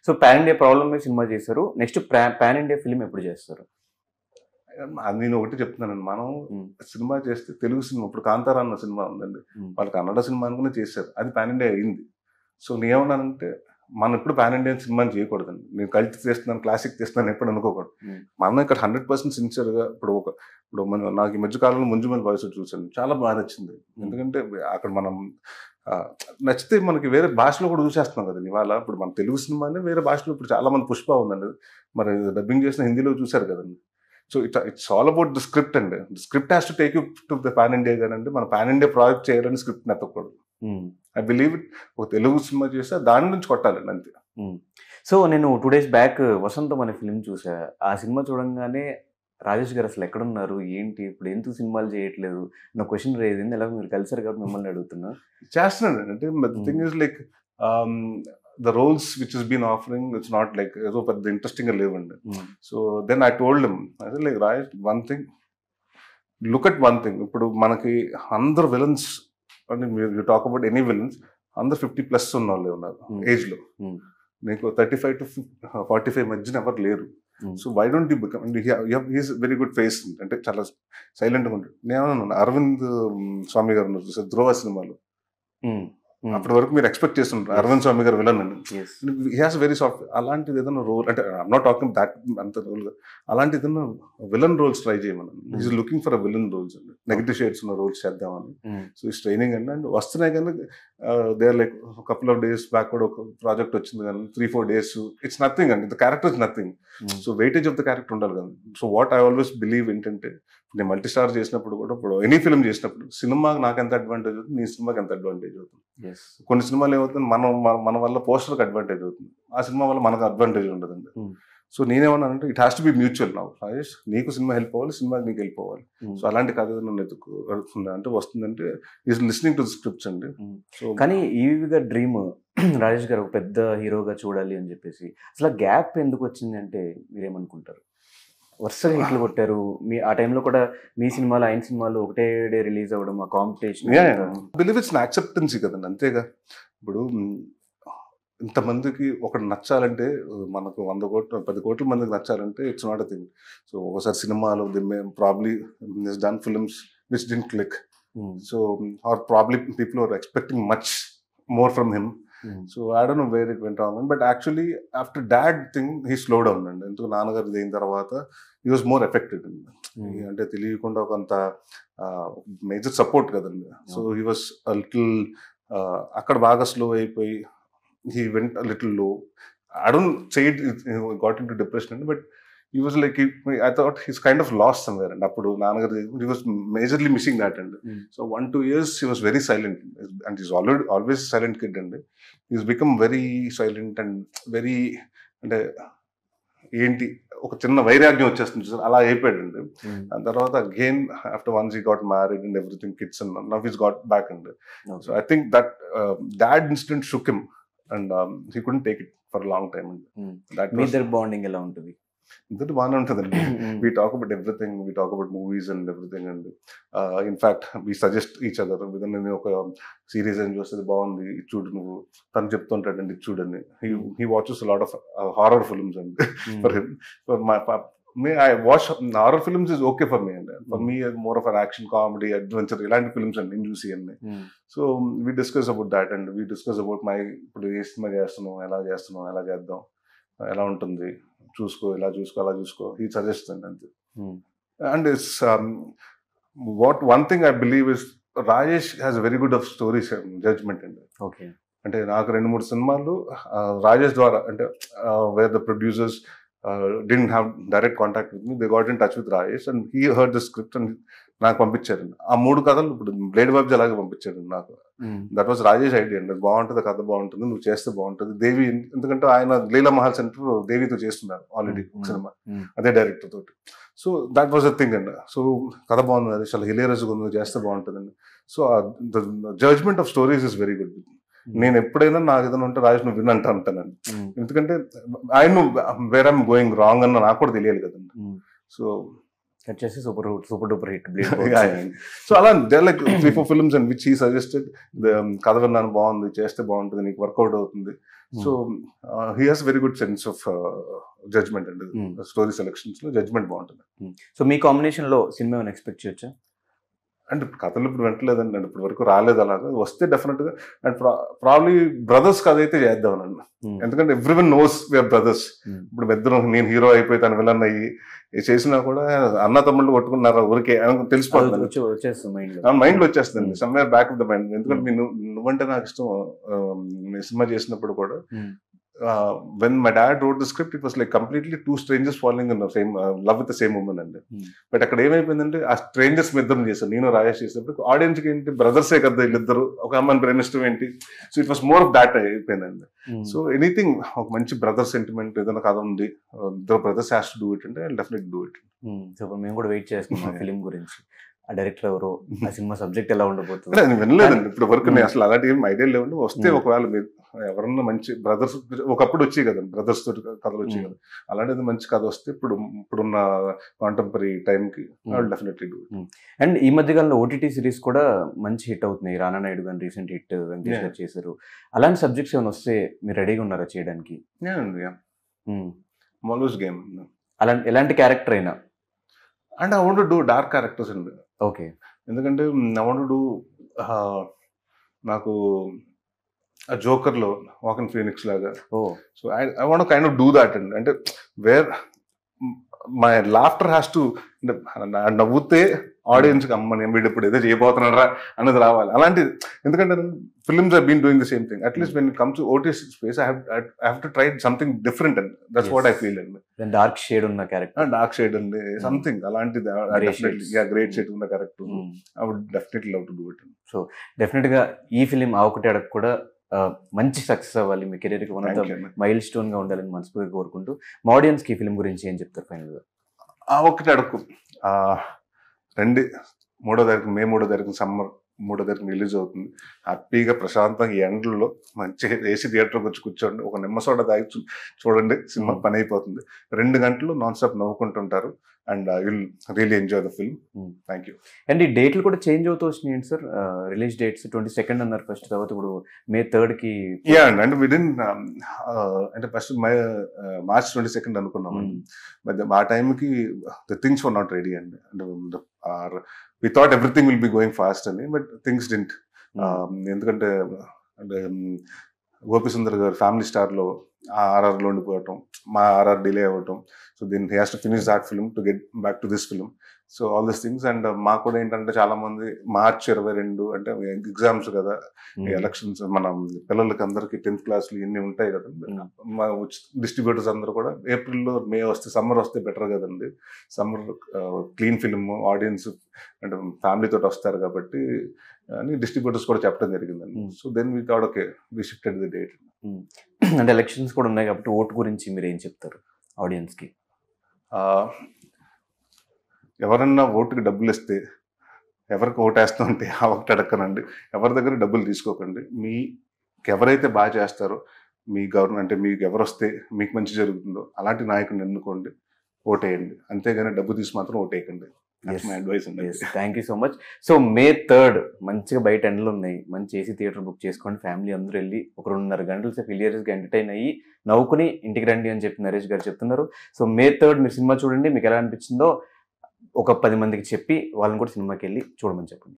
So pan India problem మీద cinema చేశారు. Next pan India film ఎప్పుడు చేస్తారు? నేను ఒకటి చెప్తున్నానండి, మనం ఉమ్, సినిమా చేస్తే తెలుగు సినిమా, ఇప్పుడు కాంతారా అన్న సినిమా ఉందండి, ఉమ్, వాళ్ళు కన్నడ సినిమా అనుకుని చేశారు, అది పాన్ ఇండియా అయింది. సో నేనేమన్నానంటే మనం ఇప్పుడు పాన్ ఇండియన్ సినిమాని చేయకూడదండి. నేను కల్ట్ చేస్తున్నాను, క్లాసిక్ చేస్తున్నాను ఎప్పుడు అనుకోకూడదు. ఉమ్, మనం ఇక్కడ 100% సిన్సియర్గా ఇప్పుడు నాకు ఈ మధ్య కాలంలో ముంజుమల్ బాయ్స్ చూసాను, చాలా బాగా నచ్చింది. ఎందుకంటే అక్కడ మనం ఆ, నచ్చితే మనకి వేరే భాషలో కూడా చూసేస్తున్నాం కదా ఇవాళ. ఇప్పుడు మన తెలుగు సినిమాని వేరే భాషలో ఇప్పుడు చాలా మంది, పుష్ప ఉందండి, మరి డబ్బింగ్ చేసిన హిందీలో చూశారు కదండి. So it's all about the script అండి. Script has to take you to the pan India కానండి. మన పాన్ ఇండియా ప్రాజెక్ట్ చేయాలని స్క్రిప్ట్ ఎత్తకూడదు. Um, I believe it. ఒక తెలుగు సినిమా చేస్తే దాని నుంచి కొట్టాలండి అంతే. ఉమ్. సో నేను 2 days బ్యాక్ వసంతం అనే ఫిల్మ్ చూసా. ఆ సినిమా చూడంగానే రాజేష్ గారు అసలు ఎక్కడున్నారు, ఏంటి, ఇప్పుడు ఎందుకు సినిమాలు చేయట్లేదు నా క్వశ్చన్ రేజ్ అయింది. ఎలా మీరు కలిసారు కాబట్టి మిమ్మల్ని అడుగుతున్నా. చేస్తున్నాడు అంటే the thing is like the roles which is been offering, it's not like ఏదో పెద్ద ఇంట్రెస్టింగ్ గా లేవండి. So then I told him, అదే like Rajesh, one thing, look at one thing. ఇప్పుడు మనకి అందరు విలన్స్ అంటే you talk about any villains, అందరు 50+ ఉన్న వాళ్ళు ఉన్నారు ఏజ్ లో. నీకు 35 to 45 మధ్యన ఎవరు లేరు. So why don't you become, he's very good face, అంటే చాలా సైలెంట్గా ఉంటాడు. నేను అరవింద్ స్వామి గారు ఉన్నారు చూసారు ధ్రువ సినిమాలో, అప్పటి వరకు మీరు ఎక్స్పెక్ట్ చేస్తుంటారు అరవింద్ స్వామి గారు విలన్ అని. He has very soft. అలాంటిది ఏదైనా రోల్, అంటే ఐఎమ్ నాట్ టాకింగ్ దాట్ అంత రోల్, అలాంటి ఏదైనా విలన్ రోల్స్ ట్రై చేయమని. Is looking for a villain roles అండి, నెగిటివ్ షేడ్స్ ఉన్న రోల్స్ చేద్దామని. సో ఈ ట్రైనింగ్ అండి, అండ్ వస్తున్నాయి కానీ they are like couple of days back కూడా ఒక ప్రాజెక్ట్ వచ్చింది కానీ 3-4 days, ఇట్స్ నథింగ్ అండి. The character is nothing. So weightage of the character ఉండాలి కదా. So what I always believe ఏంటంటే, నేను మల్టీ స్టార్ చేసినప్పుడు కూడా, ఇప్పుడు ఎనీ ఫిల్మ్ చేసినప్పుడు సినిమాకి నాకు ఎంత అడ్వాంటేజ్ అవుతుంది, నీ సినిమాకి ఎంత అడ్వాంటేజ్ అవుతుంది. కొన్ని సినిమాలు ఏమవుతుంది, మన వల్ల పోస్టర్కి అడ్వాంటేజ్ అవుతుంది, ఆ సినిమా వల్ల మనకు అడ్వాంటేజ్ ఉండదండి. సో నేనేమన్నానంటే it has to be mutual. నా రాజేష్, నీకు సినిమా హెల్ప్ అవ్వాలి, సినిమాకి నీకు హెల్ప్ అవ్వాలి. సో అలాంటి కథ నన్ను ఎదుర్కొంది అంటే వస్తుందంటే is listening to the scripts అండి. సో కానీ ఈవిగా డ్రీమ్ రాజేష్ గారు ఒక పెద్ద హీరోగా చూడాలి అని చెప్పేసి, అసలు గ్యాప్ ఎందుకు వచ్చింది అంటే మీరేమనుకుంటారు? వరుసగా హిట్లు కొట్టారు, మీ ఆ టైంలో కూడా మీ సినిమాలు ఆయన సినిమాలు ఒకటే డే రిలీజ్ అవ్వడం, ఆ కాంపిటీషన్. బిలీవ్ ఇట్స్ యాక్సెప్టెన్సీ కదండి, అంతేగా. ఇప్పుడు ఇంతమందికి ఒకటి నచ్చాలంటే, మనకు 100 కోట్లు 10 కోట్ల మందికి నచ్చాలంటే it's not a thing. So ఒకసారి సినిమాలు probably done films which didn't click. So are probably people are expecting much more from him. So I don't know where it went wrong, but actually after dad thing he slow down అండి. ఎందుకు నాన్నగారు అయిన తర్వాత he was more affected అండి. అంటే తెలియకుండా కొంత major support కదండి. సో హీ వాజ్ లిటిల్ అక్కడ బాగా స్లో అయిపోయి he went a little low. I don't say it got into depression, but he was like, I thought he's kind of lost somewhere. And appudu nanagaru he was majorly missing that. And so 1-2 years he was very silent, and he's always a silent kid, and he's become very silent and very, అంటే ఏంటి ఒక చిన్న వైరాగ్యం వచ్చేస్తుంది చూసారు, అలా అయిపోయాడండి. దాని తర్వాత again after once he got married and everything, kids and now he's got back అండి. So I think that dad incident shook him and he couldn't take it for a long time. That was their bonding ఎలా ఉంటుంది? ఇంతటి బాగానే ఉంటుందండి. We talk about everything, we talk about movies and everything, and in fact we suggest each other. నేను ఒక series ఏం చూస్తే బాగుంది ఇది చూడు నువ్వు, తను చెప్తుంటాడండి ఇది చూడని. he watches a lot of horror films and for him, for me I watch horror films is okay for me, and for me more of an action comedy adventure ఇలాంటి ఫిల్మ్స్ అండి నేను చూసి అన్ని. So we discuss about that, and we discuss about my ఇప్పుడు ఏ cinema చేస్తున్నాం, ఎలా చేద్దాం, ఎలా ఉంటుంది, చూసుకో, ఇలా చూసుకో, అలా చూసుకో, he suggests అంతే. And it's what one thing I believe is Rajesh has a very good of stories judgment అండి. ఓకే, అంటే నాకు 2-3 సినిమాలు రాజేష్ ద్వారా, అంటే where the producers didn't have direct contact with me, they got in touch with Rajesh and he heard the script and నాకు పంపించారండి. ఆ 3 కథలు ఇప్పుడు బ్లేడ్ బాబ్జీ అలాగే పంపించారండి నాకు. దట్ వాజ్ రాజేష్ ఐడియా అండి. బాగుంటుంది, కథ బాగుంటుంది, నువ్వు చేస్తే బాగుంటుంది. దేవి, ఎందుకంటే ఆయన లీలా మహల్ సెంటర్ దేవితో చేస్తున్నారు ఆల్రెడీ సినిమా, అదే డైరెక్టర్ తోటి. So that was a thing అండి. సో కథ బాగుంది, అది చాలా హిలేరియస్గా ఉంది, చేస్తే బాగుంటుందండి. So the judgement of stories is very good. నేను ఎప్పుడైనా నాకు ఏదైనా ఉంటే రాజేష్ నువ్వు విన్ అంటానండి. ఎందుకంటే I know where I'm going wrong అన్న నాకు కూడా తెలియాలి కదండి. సో వచ్చేసి సూపర్ డూపర్ హిట్. సో అలా they like 3-4 films and which he suggested. కథ విన్నాను, బాగుంది, చేస్తే బాగుంటుంది, నీకు వర్కౌట్ అవుతుంది. So he has very good sense of judgement అండి. స్టోరీ సెలక్షన్స్ లో జడ్జ్మెంట్ బాగుంటుంది. సో మీ కాంబినేషన్ లో సినిమా ఏమైనా ఎక్స్పెక్ట్ చేయొచ్చా? అంటే కథలు ఇప్పుడు వెంటలేదండి, ఇప్పుడు వరకు రాలేదు. అలాగా వస్తే డెఫినెట్ గా అండ్ ప్రాబ్లీ బ్రదర్స్ కథ అయితే చేద్దామనండి. ఎందుకంటే ఎవ్రీవన్ నోస్ వీఆర్ బ్రదర్స్. ఇప్పుడు ఇద్దరు నేను హీరో అయిపోయి తను విలన్ అయ్యి చేసినా కూడా అన్న తమ్ముళ్ళు కొట్టుకున్నారా ఊరికే తెలిసిపోతుంది, మైండ్ లో వచ్చేస్తుంది somewhere back of the mind. ఎందుకంటే నువ్వంటే నాకు ఇష్టం. సినిమా చేసినప్పుడు కూడా when my dad wrote the script, it was like completely two strangers falling in the same love with the same woman అండి. బట్ అక్కడ ఏమైపోయిందంటే ఆ స్ట్రేంజర్స్ ఇద్దరు చేశారు, నేను రాజేష్ చేసినప్పుడు ఆడియన్స్ కి ఏంటి బ్రదర్సే కదా వీళ్ళిద్దరు, ఒక అమ్మాయిని ప్రేమిష్టం ఏంటి. So it was more of that అయిపోయిందండి. సో ఎనీథింగ్ ఒక మంచి బ్రదర్ సెంటిమెంట్ ఏదైనా కథ ఉంది, ఇద్దరు brothers has to do it అంటే డెఫినెట్ డూ ఇట్. సో మేము కూడా వెయిట్ చేస్తున్నాం ఫిలిం గురించి. ఆ డైరెక్టర్ ఎవరు, ఆ సినిమా సబ్జెక్ట్ ఎలా ఉండబోతుంది నేను వినలేదండి ఇప్పుడు వరకు. నేను అసలు అలాంటి ఏం ఐడియా లేవండి. వస్తే ఒకవేళ మీరు ఎవరన్నా మంచి బ్రదర్స్, ఒకప్పుడు వచ్చాయి కదండి బ్రదర్స్ తోటి కథలు వచ్చాయి కదా, అలాంటిది మంచి కథ వస్తే ఇప్పుడున్న కాంటెంపరీ టైంకి డెఫినెట్లీ డూ ఇట్. అండ్ ఈ మధ్య కాలంలో ఓటీటీ సిరీస్ కూడా మంచి హిట్ అవుతున్నాయి. రానా నాయుడు గారు రీసెంట్ హిట్ వెంకటేష్ గారు చేశారు. అలాంటి సబ్జెక్ట్స్ ఏమైనా వస్తే మీరు రెడీగా ఉన్నారా చేయడానికి? Always game. ఎలాంటి క్యారెక్టర్ అయినా and I want to do dark characters అండి. ఓకే. ఎందుకంటే ఐ వాంట్ టు డూ నాకు జోకర్లో వాకిన్ ఫీనిక్స్ లాగా. So I want kind of do that అండి. అంటే where my laughter has to, అంటే నవ్వుతే ఆడియన్స్ కి అమ్మ నేను వీడు ఇప్పుడు ఏదో చేయబోతున్నారా అన్నది రావాలి. అలాంటిది ఎందుకంటే films have been doing the same thing. At least when it comes to OTT space I have to try something different and that's what I feel అండి. డార్క్ షేడ్ ఉన్న క్యారెక్టర్, డార్క్ షేడ్ అండి సంథింగ్ అలాంటిది, great shade ఉన్న character I would definitely love to do it. So definite గా ఈ film ఆ ఒకటి అడగ కూడా మంచి సక్సెస్ అవ్వాలి, మీ కెరీర్ కి one of the mile stone గా ఉండాలని మనస్ఫూర్తిగా కోరుకుంటూ మా ఆడియన్స్ కి ఈ ఫిలిం గురించి ఏం చెప్తారు ఫైనల్ గా? ఆ ఒకటి అడుగు రండి, 3వ తారీఖు మే 3వ తారీఖు సమ్మర్ 3వ తారీఖు రిలీజ్ అవుతుంది. హ్యాపీగా ప్రశాంతంగా ఈ ఎండల్లో మంచి ఏసీ థియేటర్కి వచ్చి కూర్చోండి, ఒక నిమ్మ సోడా తాగి చూడండి, సినిమా పని అయిపోతుంది. 2 గంటలు నాన్ స్టాప్ నవ్వుకుంటుంటారు and will really enjoy the film. Thank you. And ఈ డేట్లు కూడా చేంజ్ అవుతూ వచ్చినాయి సార్. రిలీజ్ డేట్స్ 22 అన్నారు ఫస్ట్, తర్వాత ఇప్పుడు May 3 కి. యా అండ్ విదిన్ అంటే ఫస్ట్ March 22 అనుకున్నాం. బట్ ఆ టైంకి the things were not ready అండి. అంటే we thought everything will be going fast అని, బట్ థింగ్స్ didn't. ఎందుకంటే అంటే గోపి సుందర్ గారు ఫ్యామిలీ స్టార్లో ఆర్ఆర్లో ఉండిపోవటం, మా ఆర్ఆర్ డిలే అవ్వటం. So then he has to finish that film to get back to this film. So all this things. And మాకు కూడా ఏంటంటే చాలా మంది March 22 అంటే ఎగ్జామ్స్ కదా, ఎలక్షన్స్, మన పిల్లలకి అందరికి 10th క్లాస్లు ఇవన్నీ ఉంటాయి కదా. మా డిస్ట్రిబ్యూటర్స్ అందరూ కూడా ఏప్రిల్లో మే వస్తే సమ్మర్ వస్తే బెటర్ కదండి, సమ్మర్ క్లీన్ ఫిల్మ్ ఆడియన్స్ అంటే ఫ్యామిలీ తోటి వస్తారు కాబట్టి అని డిస్ట్రిబ్యూటర్స్ కూడా చెప్పడం జరిగిందండి. So then we thought okay we shifted the date. అంటే ఎలక్షన్స్ కూడా ఉన్నాయి కాబట్టి ఓటు గురించి మీరు ఏం చెప్తారు ఆడియన్స్ కి? ఎవరన్నా ఓటుకి డబ్బులు ఇస్తే ఎవరికి ఓటేస్తూ ఉంటే ఆ ఒకటి అడక్కనండి. ఎవరి దగ్గర డబ్బులు తీసుకోకండి. మీకు ఎవరైతే బాగా చేస్తారో మీ గవర్నమెంట్ అంటే మీకు ఎవరు వస్తే మీకు మంచి జరుగుతుందో అలాంటి నాయకుడిని ఎన్నుకోండి, ఓటేయండి. అంతేగాని డబ్బు తీసి మాత్రం ఓటేయకండి. Thank you so much. So May 3 మంచిగా బయట ఎండలు ఉన్నాయి, మంచి ఏసీ థియేటర్ బుక్ చేసుకోండి, ఫ్యామిలీ అందరూ వెళ్ళి ఒక 2.5 గంటల సేపు హిలియరియస్గా ఎంటర్టైన్ అయ్యి నవ్వుకుని ఇంటికి రండి అని చెప్పి నరేష్ గారు చెప్తున్నారు. సో May 3 మీరు సినిమా చూడండి, మీకు ఎలా అనిపించిందో ఒక 10 మందికి చెప్పి వాళ్ళని కూడా సినిమాకి వెళ్ళి చూడమని చెప్పండి.